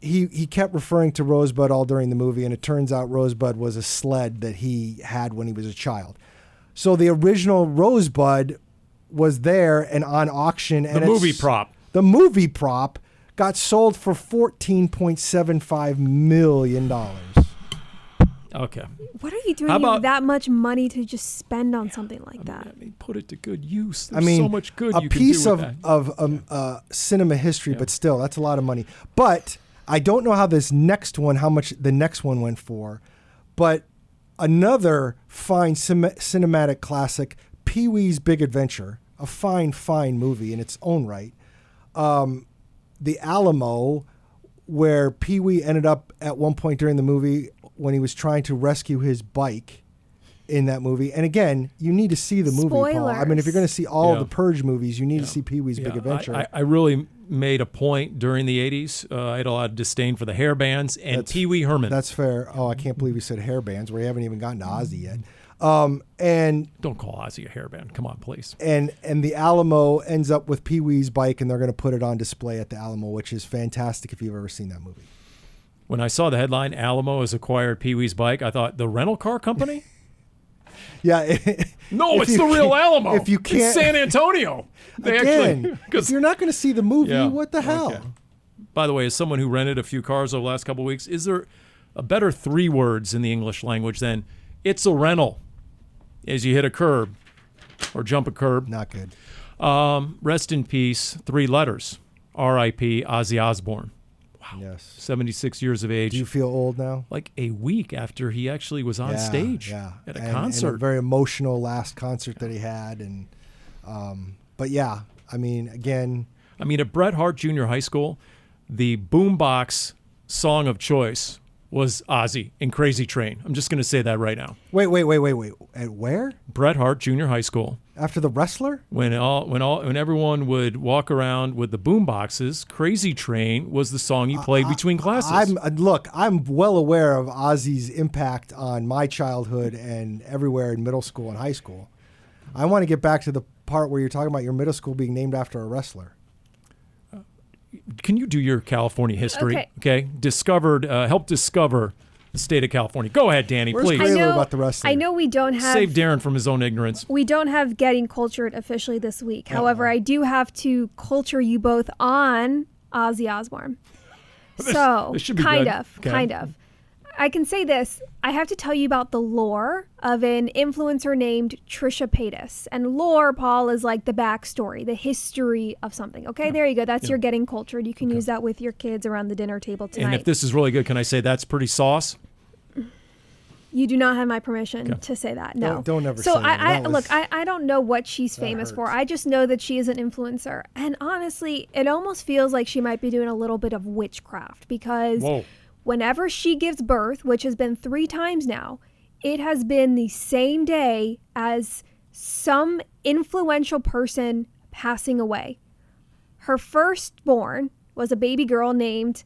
He kept referring to Rosebud all during the movie, and it turns out Rosebud was a sled that he had when he was a child. So the original Rosebud was there and on auction. And the movie prop. The movie prop got sold for $14.75 million. Okay. What are you doing with that much money to just spend on something like that? I mean, put it to good use. There's so much good you can do with that. A piece of cinema history, but still, that's a lot of money. But I don't know how how much the next one went for, but another fine cinematic classic, Pee-wee's Big Adventure, a fine movie in its own right. The Alamo, where Pee-wee ended up at one point during the movie when he was trying to rescue his bike in that movie. And again, you need to see the movie, Paul. I mean, if you're going to see all of the Purge movies, you need to see Pee-wee's Big Adventure. I really made a point during the 80s. I had a lot of disdain for the hair bands and Pee-wee Herman. That's fair. Oh, I can't believe you said hair bands. We haven't even gotten to Ozzy yet. And don't call Ozzy a hairband. Come on, please. And the Alamo ends up with Pee-wee's bike, and they're going to put it on display at the Alamo, which is fantastic if you've ever seen that movie. When I saw the headline, Alamo has acquired Pee-wee's bike, I thought, the rental car company? Yeah. No, it's the real Alamo. If you can't, it's San Antonio. If you're not going to see the movie, what the hell? Okay. By the way, as someone who rented a few cars over the last couple of weeks, is there a better 3 words in the English language than it's a rental? As you hit a curb or jump a curb. Not good. Rest in peace, 3 letters. R.I.P. Ozzy Osbourne. Wow. Yes. 76 years of age. Do you feel old now? Like a week after he actually was on stage at a concert. And a very emotional last concert that he had. And but yeah, I mean, again. I mean, at Bret Hart Jr. High School, the boombox song of choice was Ozzy in Crazy Train. I'm just going to say that right now. Wait. At where? Bret Hart Junior High School. After the wrestler? When everyone would walk around with the boom boxes, Crazy Train was the song you played between classes. I'm well aware of Ozzy's impact on my childhood and everywhere in middle school and high school. I want to get back to the part where you're talking about your middle school being named after a wrestler. Can you do your California history? Okay. Help discover the state of California. Go ahead, Dani, Where's please. Taylor about the wrestler? I know we don't have... Save Darren from his own ignorance. We don't have Getting Cultured officially this week. However, I do have to culture you both on Ozzy Osbourne. This should be kind good. of. Okay. Kind of. I can say this. I have to tell you about the lore of an influencer named Trisha Paytas. And lore, Paul, is like the backstory, the history of something. Okay, there you go. That's your Getting Cultured. You can use that with your kids around the dinner table tonight. And if this is really good, can I say that's pretty sauce? You do not have my permission to say that. No. Don't ever so say that. Look, I don't know what she's famous for. hurts. I just know that she is an influencer. And honestly, it almost feels like she might be doing a little bit of witchcraft because whenever she gives birth, which has been 3 times now, it has been the same day as some influential person passing away. Her firstborn was a baby girl named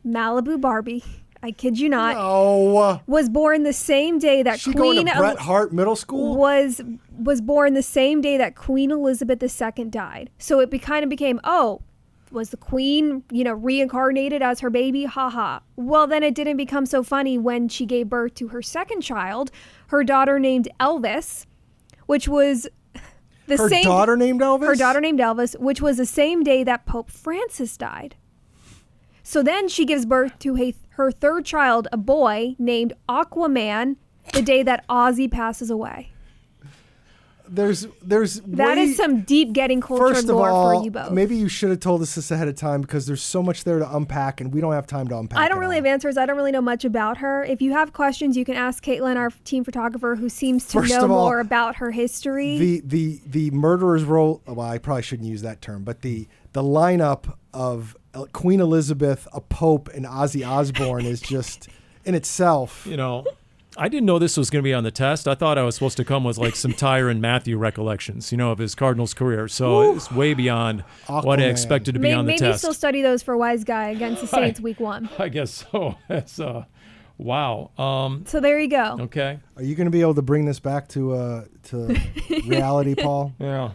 Malibu Barbie. I kid you not. No. Was born the same day that She Queen going to Bret Hart Middle School? was born the same day that Queen Elizabeth II died. So it kind of became, was the Queen, reincarnated as her baby? Haha. Well, then it didn't become so funny when she gave birth to her second child, her daughter named Elvis, which was Her daughter named Elvis? Her daughter named Elvis, which was the same day that Pope Francis died. So then she gives birth to her third child, a boy named Aquaman, the day that Ozzy passes away. There's That is some deep getting culture First of lore all, for you both. maybe you should have told us this ahead of time because there's so much there to unpack and we don't have time to unpack I don't it really all. have answers. I don't really know much about her. If you have questions, you can ask Caitlin, our team photographer, who seems to First know of all, more about her history. The murderer's role, well, I probably shouldn't use that term, but the lineup of Queen Elizabeth, a pope, and Ozzy Osbourne is just in itself. I didn't know this was going to be on the test. I thought I was supposed to come with like some Tyrann Mathieu recollections, of his Cardinals career. So it's way beyond what I expected to be on the maybe test. still study those for Wise Guy against the Saints week 1. I guess so. That's wow. So there you go. Okay. Are you going to be able to bring this back to reality, Paul? Yeah.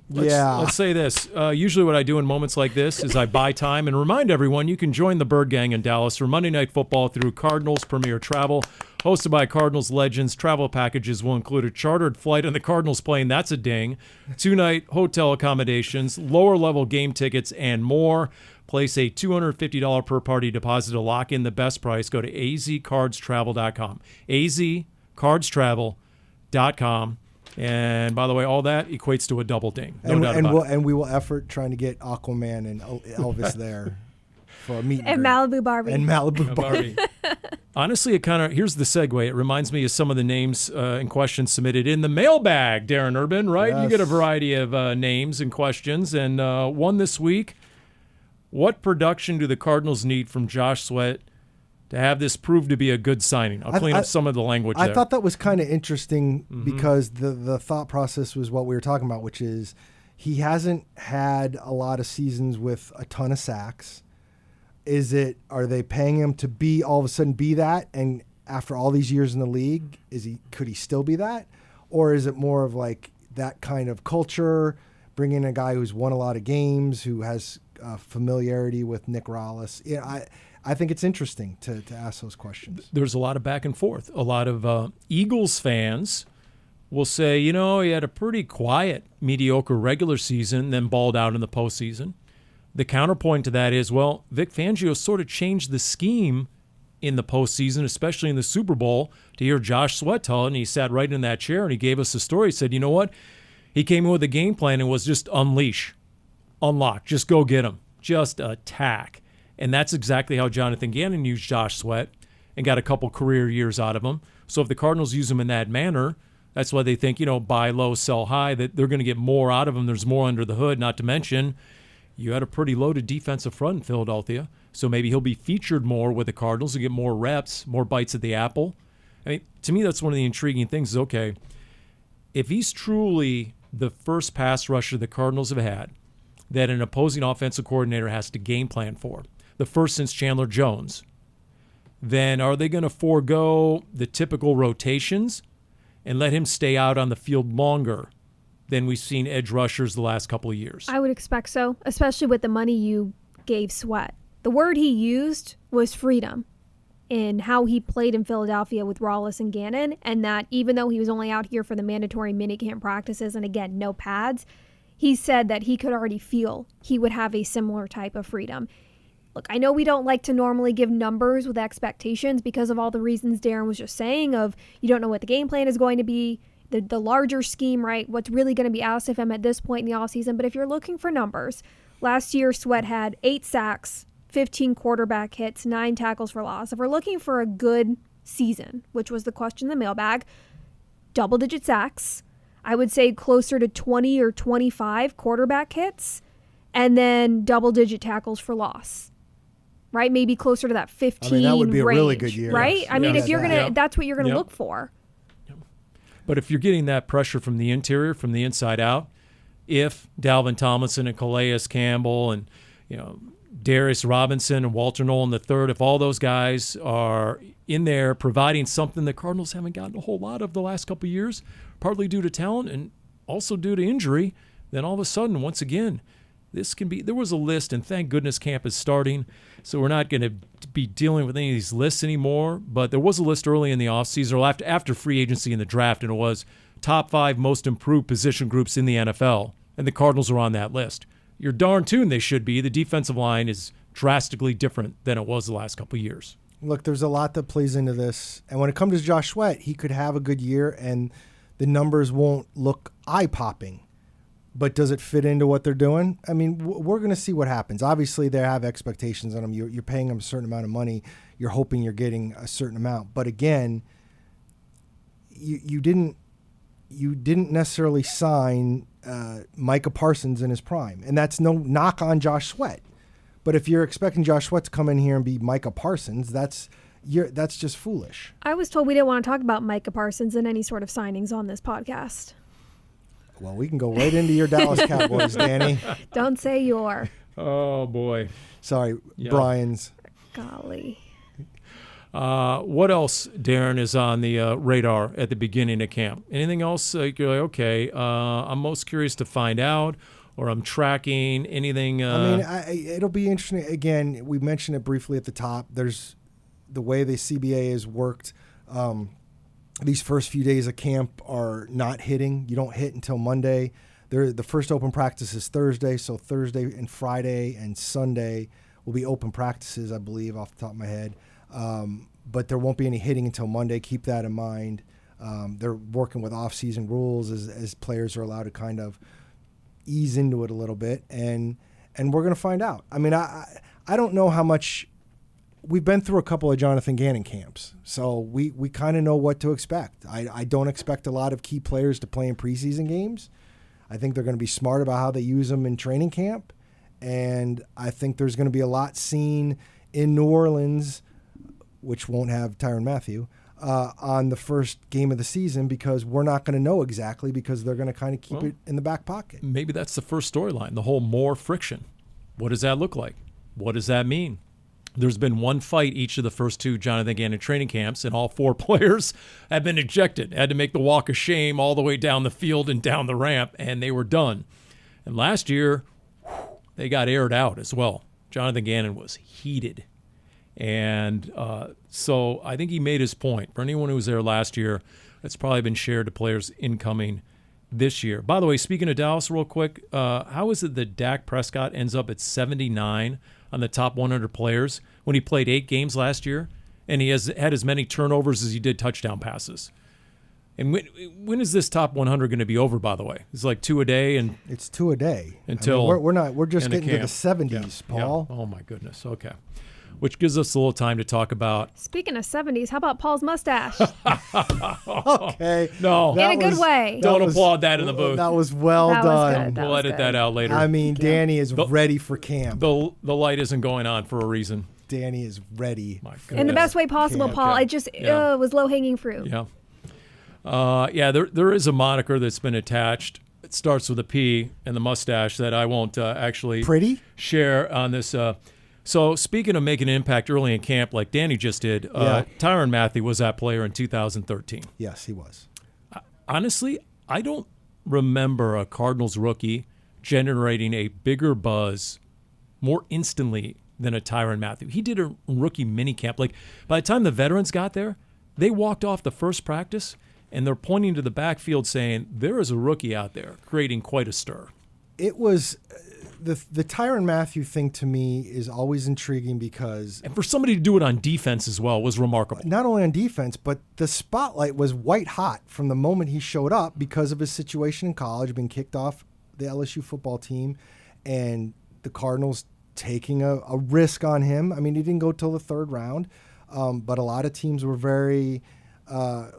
Yeah. Let's say this. Usually what I do in moments like this is I buy time and remind everyone you can join the Bird Gang in Dallas for Monday Night Football through Cardinals Premier Travel. Hosted by Cardinals legends, travel packages will include a chartered flight on the Cardinals plane. That's a ding. 2-night hotel accommodations, lower-level game tickets, and more. Place a $250 per party deposit to lock in the best price. Go to azcardstravel.com. azcardstravel.com. And by the way, all that equates to a double ding. No doubt about it. And we will effort trying to get Aquaman and Elvis there for a meet And Malibu Barbie. And Malibu Barbie. Honestly, here's the segue. It reminds me of some of the names and questions submitted in the mailbag, Darren Urban, right? Yes. You get a variety of names and questions. And one this week, what production do the Cardinals need from Josh Sweat to have this prove to be a good signing? I'll clean up some of the language there. I thought that was kind of interesting because the thought process was what we were talking about, which is he hasn't had a lot of seasons with a ton of sacks. Are they paying him to be all of a sudden be that? And after all these years in the league, could he still be that? Or is it more of like that kind of culture, bringing in a guy who's won a lot of games, who has familiarity with Nick Rollis? I think it's interesting to ask those questions. There's a lot of back and forth. A lot of Eagles fans will say, he had a pretty quiet, mediocre regular season, then balled out in the postseason. The counterpoint to that is, Vic Fangio sort of changed the scheme in the postseason, especially in the Super Bowl, to hear Josh Sweat tell it, and he sat right in that chair and he gave us a story. He said, you know what? He came in with a game plan and was just unleash, unlock, just go get him, just attack. And that's exactly how Jonathan Gannon used Josh Sweat and got a couple career years out of him. So if the Cardinals use him in that manner, that's why they think, buy low, sell high, that they're going to get more out of him. There's more under the hood, not to mention you had a pretty loaded defensive front in Philadelphia. So maybe he'll be featured more with the Cardinals and get more reps, more bites at the apple. I mean, to me, that's one of the intriguing things is, okay, if he's truly the first pass rusher the Cardinals have had that an opposing offensive coordinator has to game plan for, the first since Chandler Jones, then are they going to forego the typical rotations and let him stay out on the field longer than we've seen edge rushers the last couple of years? I would expect so, especially with the money you gave Sweat. The word he used was freedom in how he played in Philadelphia with Rollis and Gannon, and that even though he was only out here for the mandatory minicamp practices and, again, no pads, he said that he could already feel he would have a similar type of freedom. Look, I know we don't like to normally give numbers with expectations because of all the reasons Darren was just saying of you don't know what the game plan is going to be, the larger scheme, right? What's really going to be asked of him at this point in the offseason. But if you're looking for numbers, last year Sweat had 8 sacks, 15 quarterback hits, 9 tackles for loss. If we're looking for a good season, which was the question in the mailbag, double-digit sacks. I would say closer to 20 or 25 quarterback hits, and then double-digit tackles for loss. Right? Maybe closer to that 15 that would be a range, really good year. right? Yes. I mean, if you're going to, Yep. that's what you're going to Yep. look for. But if you're getting that pressure from the interior, from the inside out, if Dalvin Tomlinson and Calais Campbell and Darius Robinson and Walter Nolan III, if all those guys are in there providing something the Cardinals haven't gotten a whole lot of the last couple of years, partly due to talent and also due to injury, then all of a sudden, once again, this can be. There was a list, and thank goodness camp is starting, so we're not going to be dealing with any of these lists anymore. But there was a list early in the offseason, or after free agency and the draft, and it was top 5 most improved position groups in the NFL, and the Cardinals are on that list. You're darn tune they should be. The defensive line is drastically different than it was the last couple of years. Look, there's a lot that plays into this, and when it comes to Josh Sweat, he could have a good year, and the numbers won't look eye-popping. But does it fit into what they're doing? I mean, we're going to see what happens. Obviously, they have expectations on him. You're paying him a certain amount of money. You're hoping you're getting a certain amount. But again, you didn't necessarily sign Micah Parsons in his prime, and that's no knock on Josh Sweat. But if you're expecting Josh Sweat to come in here and be Micah Parsons, that's just foolish. I was told we didn't want to talk about Micah Parsons and any sort of signings on this podcast. Well, we can go right into your Dallas Cowboys, Dani. Don't say your. Oh, boy. Sorry, Yeah. Brian's. Golly. What else, Darren, is on the radar at the beginning of camp? Anything else you're like, okay, I'm most curious to find out, or I'm tracking anything? It'll be interesting. Again, we mentioned it briefly at the top. There's the way the CBA is worked. These first few days of camp are not hitting. You don't hit until Monday. The first open practice is Thursday, so Thursday and Friday and Sunday will be open practices, I believe, off the top of my head. But there won't be any hitting until Monday. Keep that in mind. They're working with off-season rules as players are allowed to kind of ease into it a little bit, and we're going to find out. I mean, I don't know how much. We've been through a couple of Jonathan Gannon camps, so we kind of know what to expect. I don't expect a lot of key players to play in preseason games. I think they're going to be smart about how they use them in training camp, and I think there's going to be a lot seen in New Orleans, which won't have Tyrann Mathieu, on the first game of the season, because we're not going to know exactly, because they're going to kind of keep it in the back pocket. Maybe that's the first storyline, the whole more friction. What does that look like? What does that mean? There's been one fight each of the first 2 Jonathan Gannon training camps, and all 4 players have been ejected, had to make the walk of shame all the way down the field and down the ramp, and they were done. And last year, they got aired out as well. Jonathan Gannon was heated. And so I think he made his point. For anyone who was there last year, that's probably been shared to players incoming this year. By the way, speaking of Dallas real quick, how is it that Dak Prescott ends up at 79 on the top 100 players when he played 8 games last year, and he has had as many turnovers as he did touchdown passes? And when is this top 100 going to be over, by the way? It's like 2 a day? And it's 2 a day. Until we're just getting to the 70s, yeah. Paul. Yeah. Oh, my goodness. Okay. Which gives us a little time to talk about. Speaking of 70s, how about Paul's mustache? Okay. No. In a good way. Don't applaud that in the booth. That was well That was done. good. That We'll was edit good. that out later. I mean, Dani is ready for camp. The light isn't going on for a reason. Dani is ready. My In the goodness. best way possible, Yeah, Paul. okay. It just Yeah. was low-hanging fruit. Yeah. There is a moniker that's been attached. It starts with a P and the mustache that I won't actually Pretty? share on this. So speaking of making an impact early in camp, like Dani just did, Tyrann Mathieu was that player in 2013. Yes, he was. Honestly, I don't remember a Cardinals rookie generating a bigger buzz more instantly than a Tyrann Mathieu. He did a rookie minicamp. Like, by the time the veterans got there, they walked off the first practice, and they're pointing to the backfield saying, there is a rookie out there creating quite a stir. It was the Tyrann Mathieu thing to me is always intriguing because And for somebody to do it on defense as well was remarkable. not only on defense, but the spotlight was white hot from the moment he showed up because of his situation in college, being kicked off the LSU football team, and the Cardinals taking a risk on him. I mean, he didn't go till the 3rd round. but a lot of teams were very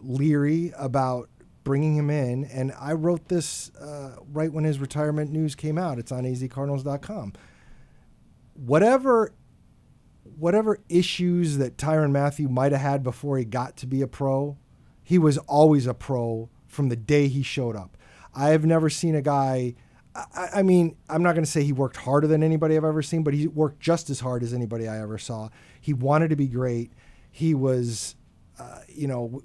leery about bringing him in. And I wrote this right when his retirement news came out. It's on azcardinals.com. Whatever issues that Tyrann Mathieu might have had before he got to be a pro, he was always a pro from the day he showed up. I have never seen a guy, I mean, I'm not going to say he worked harder than anybody I've ever seen, but he worked just as hard as anybody I ever saw. He wanted to be great. He was,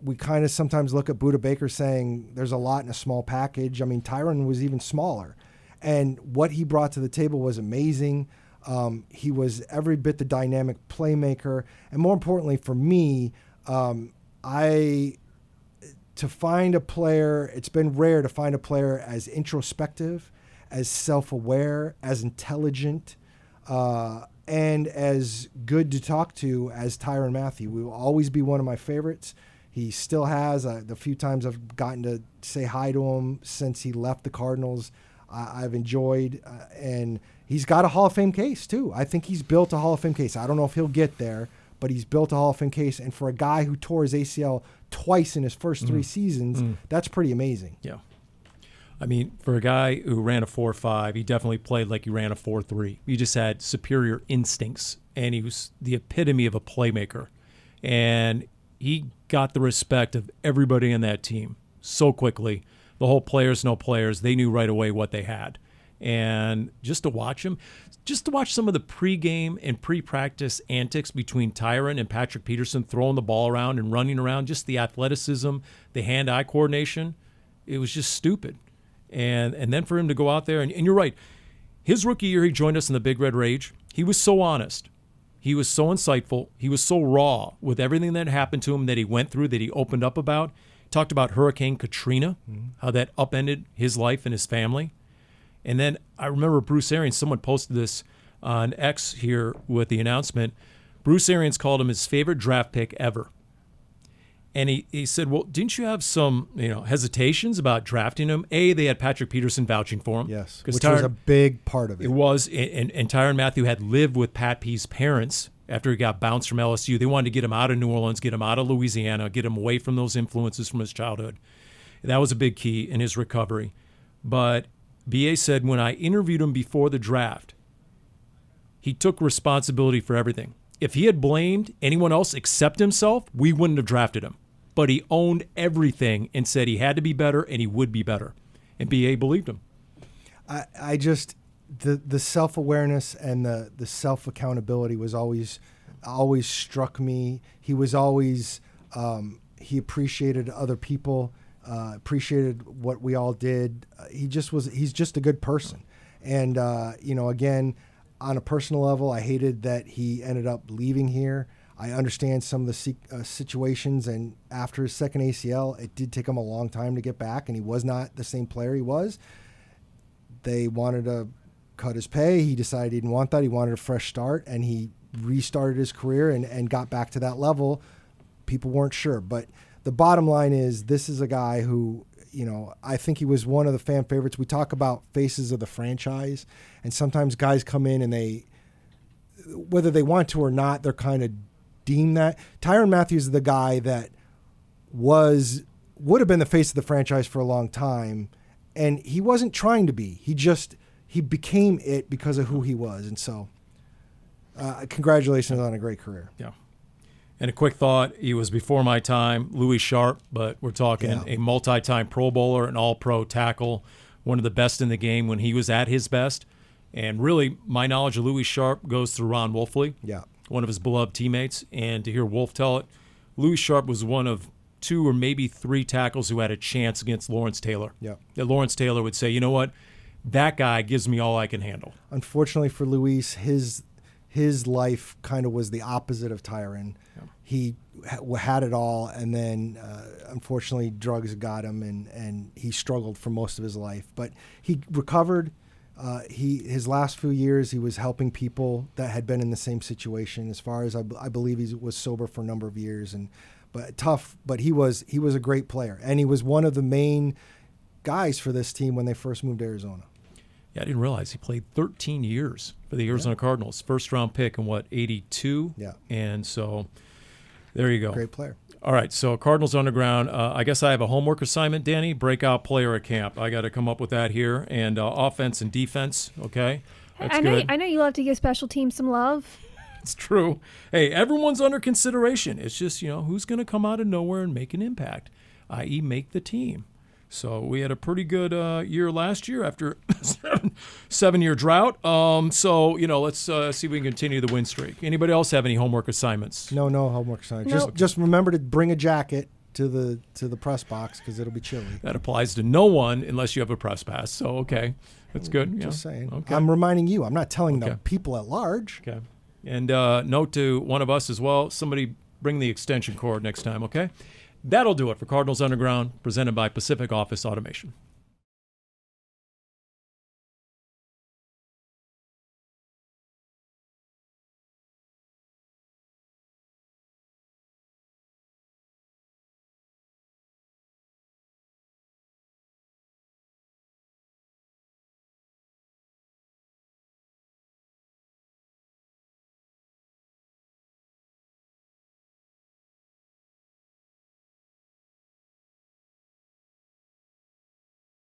we kind of sometimes look at Buda Baker saying there's a lot in a small package. I mean, Tyrann was even smaller. And what he brought to the table was amazing. He was every bit the dynamic playmaker. And more importantly for me, to find a player, it's been rare to find a player as introspective, as self-aware, as intelligent, and as good to talk to as Tyrann Mathieu. He will always be one of my favorites. He still has. The few times I've gotten to say hi to him since he left the Cardinals, I've enjoyed. And he's got a Hall of Fame case, too. I think he's built a Hall of Fame case. I don't know if he'll get there, but he's built a Hall of Fame case. And for a guy who tore his ACL twice in his first 3 seasons, that's pretty amazing. Yeah. I mean, for a guy who ran a 4.5, he definitely played like he ran a 4.3. He just had superior instincts, and he was the epitome of a playmaker. And he got the respect of everybody in that team so quickly. The whole players, no players, they knew right away what they had. And just to watch him, just to watch some of the pregame and pre-practice antics between Tyrann and Patrick Peterson throwing the ball around and running around, just the athleticism, the hand-eye coordination, it was just stupid. And then for him to go out there, and you're right, his rookie year he joined us in the Big Red Rage. He was so honest. He was so insightful. He was so raw with everything that happened to him that he went through, that he opened up about. He talked about Hurricane Katrina, how that upended his life and his family. And then I remember Bruce Arians, someone posted this on X here with the announcement. Bruce Arians called him his favorite draft pick ever. And he said, well, didn't you have some hesitations about drafting him? They had Patrick Peterson vouching for him. Yes, which was a big part of it. It was, and Tyrann Mathieu had lived with Pat P's parents after he got bounced from LSU. They wanted to get him out of New Orleans, get him out of Louisiana, get him away from those influences from his childhood. That was a big key in his recovery. But B.A. said when I interviewed him before the draft, he took responsibility for everything. If he had blamed anyone else except himself, we wouldn't have drafted him. But he owned everything and said he had to be better and he would be better. And B.A. believed him. I just, the self-awareness and the self-accountability was always struck me. He was always, he appreciated other people, appreciated what we all did. He's just a good person. And, again, on a personal level, I hated that he ended up leaving here. I understand some of the situations, and after his second ACL, it did take him a long time to get back, and he was not the same player he was. They wanted to cut his pay. He decided he didn't want that. He wanted a fresh start, and he restarted his career and got back to that level. People weren't sure. But the bottom line is this is a guy who, I think he was one of the fan favorites. We talk about faces of the franchise, and sometimes guys come in and they, whether they want to or not, they're kind of deemed that. Tyrann Mathieu is the guy that would have been the face of the franchise for a long time, and he wasn't trying to be. He became it because of who he was, and so congratulations on a great career. Yeah. And a quick thought, he was before my time, Louis Sharp, but we're talking a multi-time Pro Bowler, an all-pro tackle, one of the best in the game when he was at his best. And really, my knowledge of Louis Sharp goes through Ron Wolfley, one of his beloved teammates. And to hear Wolf tell it, Louis Sharp was one of 2 or maybe 3 tackles who had a chance against Lawrence Taylor. Yeah. That Lawrence Taylor would say, you know what, that guy gives me all I can handle. Unfortunately for Luis, his life kind of was the opposite of Tyrann. Yeah. He had it all, and then unfortunately drugs got him, and he struggled for most of his life. But he recovered. His last few years, he was helping people that had been in the same situation. As far as I believe, he was sober for a number of years, but tough. But he was a great player, and he was one of the main guys for this team when they first moved to Arizona. Yeah, I didn't realize he played 13 years for the Arizona Cardinals. First-round pick in, 82? Yeah. And so There you go. Great player. All right, so Cardinals Underground. I guess I have a homework assignment, Danny. Breakout player at camp. I got to come up with that here. And offense and defense, okay? That's good. I know you love to give special teams some love. It's true. Hey, everyone's under consideration. It's just, who's going to come out of nowhere and make an impact, i.e. make the team. So we had a pretty good year last year after 7-year drought. So, let's see if we can continue the win streak. Anybody else have any homework assignments? No homework assignments. Nope. Just remember to bring a jacket to the press box because it'll be chilly. That applies to no one unless you have a press pass. So, okay. That's good. Just saying. Okay. I'm reminding you. I'm not telling Okay. the people at large. Okay. And note to one of us as well, somebody bring the extension cord next time, okay? That'll do it for Cardinals Underground, presented by Pacific Office Automation.